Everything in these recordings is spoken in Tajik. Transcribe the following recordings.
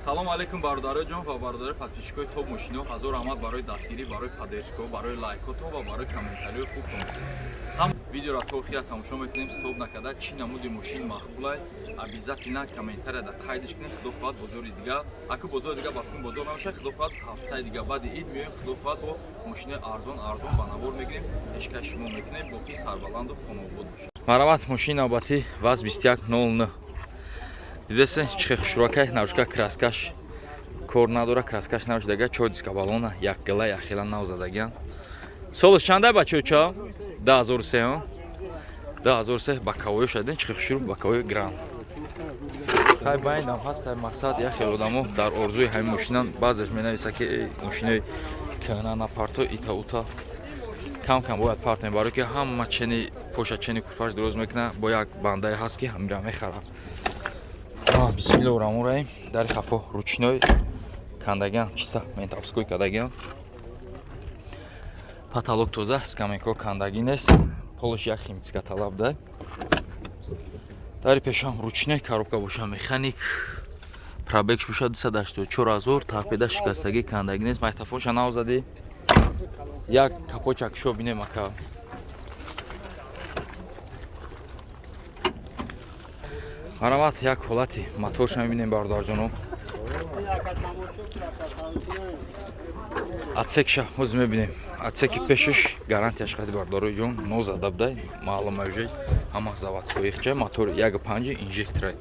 салом алейкум бародароҷон ва бародари подписчикои топ мошино. ҳазор раҳмат барои дастгирӣ, барои поддержка, барои лайкотон ва барои комментариҳои хубтон. ҳам видеоро то охира тамошо мекунем. Стоп накарда чӣ намуди мошин мақбулай, обязательно комментарияда қайдиш кунем. худо хоҳад бозори дига, ака бозори дига бафтун бозор намешад, худо хоҳад ҳафтаи дига баъди ид меоем, худо хоҳад бо мошинаи арзон ба навор мегирем, пешкаш шумо мекунем. боқӣ сарбаланду хонобод бошед. Марават мошин навбати ВАЗ 2109. Дидесе чихе хушрокай навшка краскаш кор надора, краскаш навшдага 4 диска балона, як гила яхила навзадаган. Солиш чанда бачоча? 2003. 2003 бакавой шадин чихе хушру бакавой гран. Хай байнам ҳаста мақсад яхи одамо дар орзуи ҳамин мошинан баъзеш менависа ки мошинаи кана на парто ита ута кам бояд парт мебаро ки ҳама чени поша чени курпаш дуроз мекуна бо як бандаи ҳаст ки ҳамира мехара. Бисмиллаҳир-роҳмонир-роҳим. Дари хафо ручной кандаган чиста ментапской кадаган. Потолок тоза, скамейко кандагӣ нест. Полиш як химическа талаб да. Дари пешам ручной, коробка боша механик. Пробег боша 284,000, торпеда шикастагӣ кандагӣ нест. Майтафонша навзади. Як капочак шо бинем ака. Марамат як ҳолати моторша мебинем бародарҷоно. Атсекша ҳоз мебинем. Атсеки пешаш гарантияш қади бародарҷон нозадабдай маълум мавҷай ҳама заводской ихча мотор 1.5 инжекторай.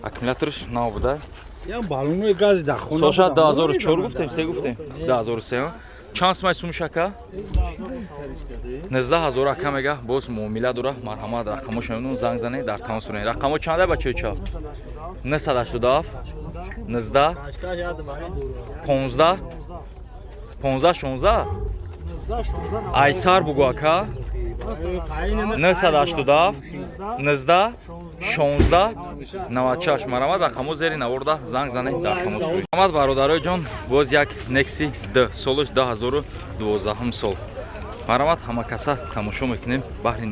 Аккумуляторш нав буда. Я баллонои гази да хона. Соша 2004 гуфтем, се гуфтем. 2003. Чанд май сумшака? 19000 ака мега боз муомила дора. Марҳамат рақамош мемнун занг зане дар тамос бурен. Рақамо чанда бачоча? 987 19 15 15 16 айсар бугу ака 987 19 16 96 марҳамат рақамо зери наворда занг зане дар тамос бурен. Марҳамат бародароҷон, боз як Nexi D солиш 2012 сол. Марҳамат ҳама каса тамошо мекунем баҳри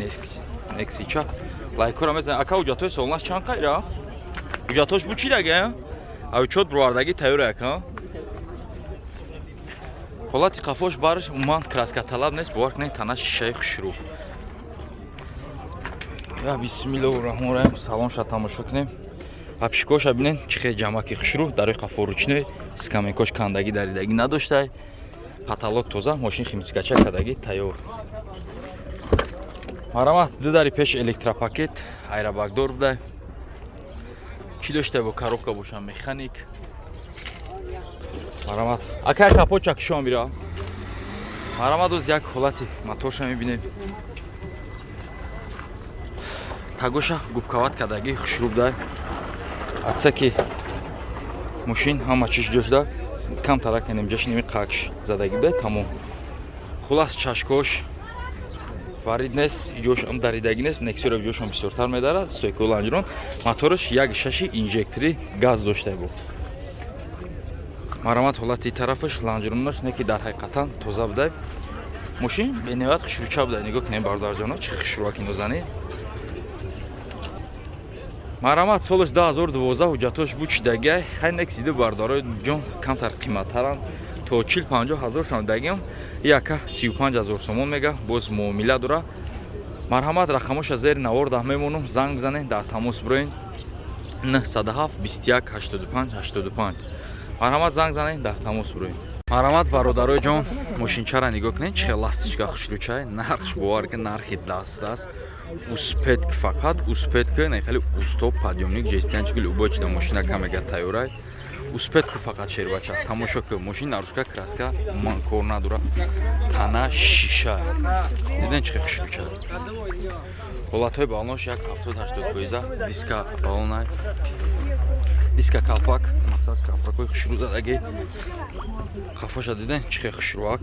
Nexi-ча. Лайкора мезанем. Ака уҷатои солнаш чанд қайра? Уҷатош бу чӣ дага? Авчот бровардагӣ тайёр ака. Ҳолати қафош барш уман краска талаб нест, бовар кунем тана шишаи хушрӯ. Я бисмиллаҳир-роҳмонир-роҳим. Салонша тамошо кунем. Апшикоша бинен чихе ҷамаки хушрӯ, дарои қафо ручной, скамейкош кандагӣ даридагӣ надоштай. Потолок тоза, мошин химическача кадагӣ тайёр. Марамат дидари пеш электропакет, айрабагдор будай. Чӣ доштай бо коробка боша механик. Марамат ака капоча кишон бира. Марамат оз як ҳолати моторша мебинем. Тагоша губкават кадагӣ хушрӯ будай. Атсаки мошин ҳама чиш ҷошда. Кам тарак нем ҷашними қакш задагӣ будай тамом. Хулас чашкош варид нест, ҷош ам даридагӣ нест. Nexi-ро ҷошам бисёртар медарад. Стойкои ланҷрон. Мотораш 1.6 инжектори газ доштай бо. Марамат ҳолати тарафаш ланҷронаш не ки дар ҳақиқатан тоза будай. Мошин беневат хушрӯча будай. Нигоҳ кунем бародарҷоно чӣ хушрӯаки нозанӣ. Марамат солиш 2012 ҳуҷҷатош бу чидагай. Хай Nexi D бародарҷон камтар қиматтаранд. То 40-50 шам дагем. Яка 35,000 сомон мега. Боз муомила дора. Марҳамат рақамоша зери наворда мемонам. Занг бизанем дар тамос буроен. 907 21 85 85. Марҳамат занг занем дар тамос буроен. Марҳамат бародароҷон, мошинчара нигоҳ кунед чихе ластичка хушрӯчай. Нархш бовар ки нархи дастрас. Успедк фақат успедка не хали устоп подъёмник жестянчики любой чида машина камега тайёрай. Успедку фақат шербача. Тамошо ки мошин нарушка краска ман кор надора. Тана шиша. Диден чихе хушрӯчай. Ҳолатҳои балонош як 70-80%, диска балонай. Диска калпак, мақсад калпакои хушрӯ задагӣ. Қафоша диден чихе хушрӯак.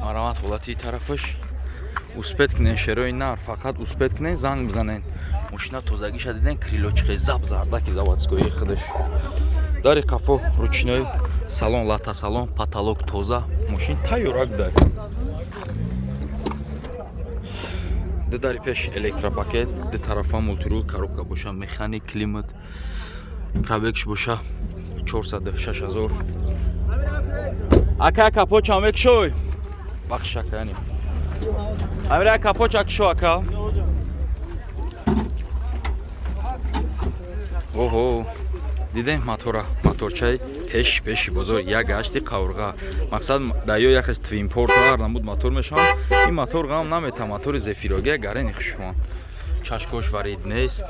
Марамат ҳолати тарафаш. Успед кунен шерои нар, фақат успед кунен занг бизанен. Мошина тозагиша диден крило чихе заб зардаки заводскои худаш. Дари қафо ручной, салон лата салон, потолок тоза, мошин тайёрак дай. Дари пеш электропакет, де тарафа мултирул, коробка боша, механик, климат, пробегш боша 406,000. Ака капоч амек шой. Бахшака яни. Амира капоч акшо ака. Ого. Дидем моторчай пеш бозор як гашти қаврға. Мақсад дайо яхес твинпорт ар намуд мотор мешавам. Ин мотор гам намета мотори зефироге гарени хушман. Чашкош варид нест.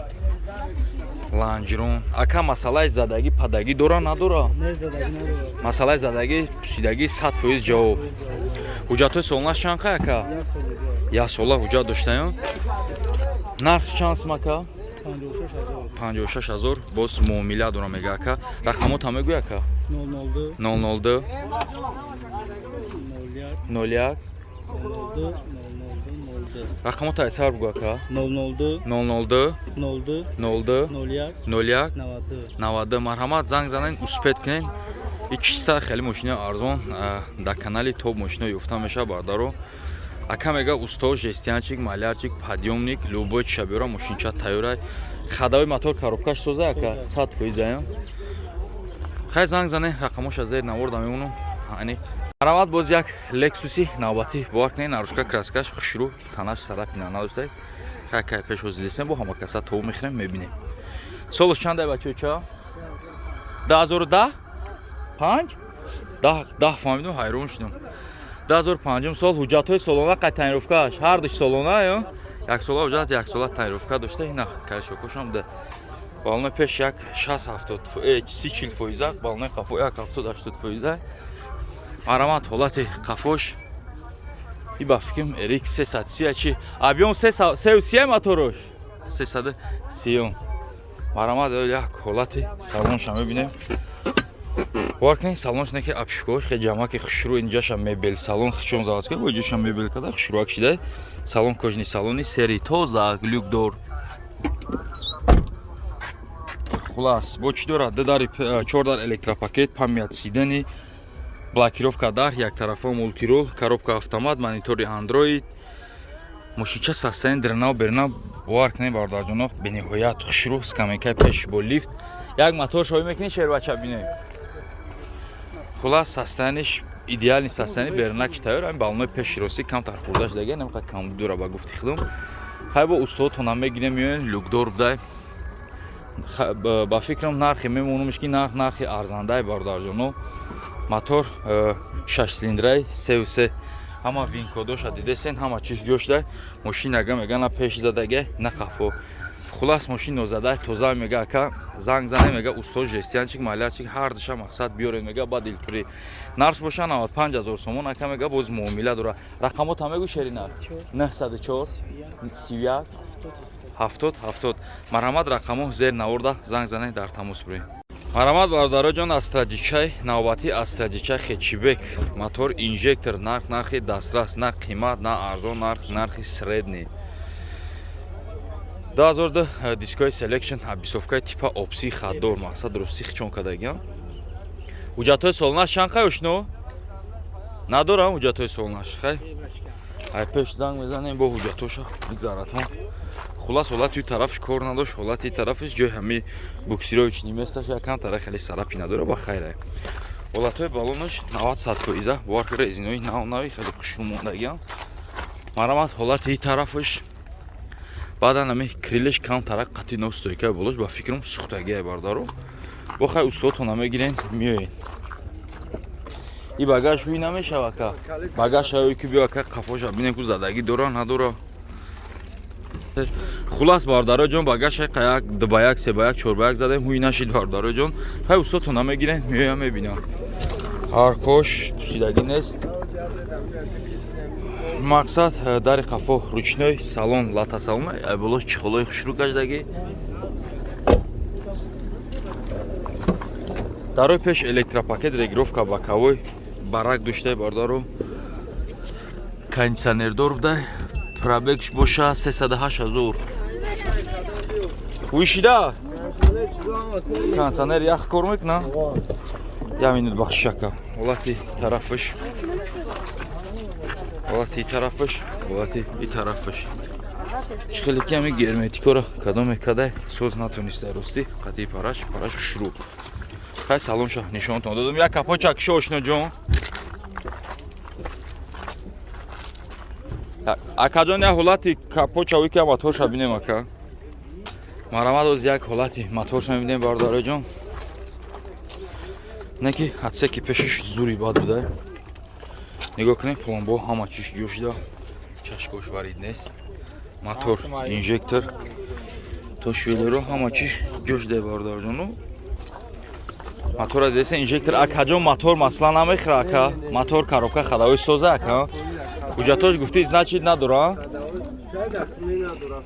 Ланжрон. Ака масалаи задаги падаги дора надора? Не задаги надора. Масалаи задаги пусидаги 100% ҷавоб. Ҳуҷҷатои солнаш чанд қа ака? Я сола ҳуҷҷат доштаён. Нарх чанд смака? 56,000 боз муомила дора мега ака. Рақамот ҳама мегӯй ака? 002 01 рақамот айсар бугӯ ака? 002 01 90. Марҳамат занг занен успед кунен. Ичиста хеле мошини арзон дар канали топ мошино ёфта меша бардаро. Ака мега устод жестиянчик, малярчик, подъёмник, любой чабёра мошинча тайёрай. Хадави мотор коробкаш соза ака 100% ая. Хай занг зане рақамоша зер наворда мемонам. Ани марҳамат боз як Lexus-и навбати бовар кунед нарушка краскаш хушрӯ танаш сарапина надоштай. Хай кай пеш озидесен бо ҳама каса то мехрем мебинем. Солош чандай бачоча? 2010? 5? 10 фаҳмидум ҳайрон шудам. 2005 сол ҳуҷҷатҳои солона қай таъмировкааш ҳар душ солона ё? Як сола ҳуҷҷат, як сола таъмировка дошта ина каришокошам да. Балони пеш як 60-70%, балони қафо як 70-80%. Марҳамат ҳолати қафош. И ба фикрам RX 330 чи объем 330 моторош 330. Марҳамат як ҳолати салонша мебинем. Варкней салонш неки обшивкаош хе ҷамаки хушрӯ инҷаша мебел салон хичон заводской бо инҷаша мебел када хушрӯак шида. Салон кожни салони сери тоза люкдор. Хулас бо чӣ дорад? Дари 4 дар электропакет, памят сидани, блокировка дар, як тарафа мултирол, коробка автомат, монитори Android. Мошинча састани дрена берна варкней бардарҷонох бениҳоят хушрӯ скамейкаи пеш бо лифт. Як мотор шоҳӣ мекунӣ шербача бинем. Хулас састаниш идеални састани бернак тайёр ам балонои пеши рости камтар хурдаш дага намқа кам дура ба гуфти худум. Хай бо устодтон ам мегирем меён люкдор будай. Ба фикрам нархи мемонумш ки нархи арзандаи бардарҷоно. Мотор 6 цилиндрай 3 ҳама винкодоша дидесен ҳама чиш ҷошдай. Мошинага мегана пеши задага на қафо. Хулас мошин нозадай тоза мега ака занг зане мега устод жестиянчик малярчик ҳар душа мақсад биёре мега ба дилпурӣ. Нарх боша 95,000 сомон ака мега боз муомила дора. Рақамот ҳама мегӯ шерина 94 31 70. Марҳамат рақамо зер наворда занг зане дар тамос бурем. Марҳамат бародароҷон Астраҷичай навбати Астраҷичай Хечибек мотор инжектор нархи дастрас на қимат на арзон нархи средни. 2002 дискои selection абисовкаи типа опси хаддор мақсад рости хичон кадагиам. Ҳуҷҷатҳои солнаш чанд қай ошно? Надорам ҳуҷҷатҳои солнаш хай. Ай пеш занг мезанем бо ҳуҷҷатоша мигзаратон. Хулас ҳолати тарафш кор надошт, ҳолати тарафш ҷои ҳами буксирои чини месташ якам тара хеле сарапи надора ба хайра. Ҳолатҳои балонаш 90% бовар резинои нави хеле хушрӯ мондагиам. Марҳамат ҳолати тарафш баъдан ами крилеш кам тарак қати ностойка болош ба фикрам сухтагия бардаро. Бо хай устодтон мегирен миёен. И багаж ҳуй намешава ка. Багаж ҳуй ки биё ка қафоша бинем ку задаги дора надора. Хулас бардароҷон багаж ҳай қаяк 2x 3x 4x задем ҳуй нашид бардароҷон. Хай устодтон мегирен миёям мебинам. Ҳаркош пусидаги нест. Мақсад дари қафо ручной салон латасалма айболош чихолои хушрӯ гашдаги. Дарои пеш электропакет регировка боковой барак доштай бардаро. Кондитсионердор будай. Пробегш боша 308,000. Уишида? Кондитсионер ях кор мекуна? Я минут бахшака. Ҳолати тарафаш. Ҳолати тарафаш. خیلی کمی گرمتیکورا کدام کدای سوز نتونسته راستی قطعی پارش شروع خیلی سلام شاه نشانتون دادم یک کپا چکشه آشنا جان اکا جان یک حالتی کپا چاوی که موتور شا بینیم اکا مرامد از یک حالتی موتور شا میبینیم بارداره جان نه که حدسه که پیشش زوری باد بوده نگاه کنیم پلمبو همه چیش جوش دا چشکوش ورید نیست موتور اینجکتر توشویلرو همه چیش جوش ده باردار جانو موتور دیسه اینجکتر اکا جان موتور مثلا نمیخره اکا موتور коробка ходовой سوزه اکا حجتاش گفتی значит نداره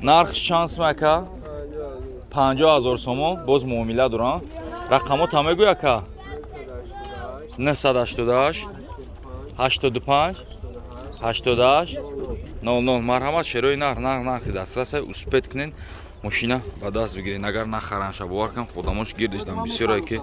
нарх шанс мака 50000 сомон боз муомила доран рақамо та мегӯй ака 988 85 88 00 марҳамат шерои нархи дастрасай успед кунен мошина ба даст бигирен агар нахаран шабовар кам худамош гирдиштам бисёре ки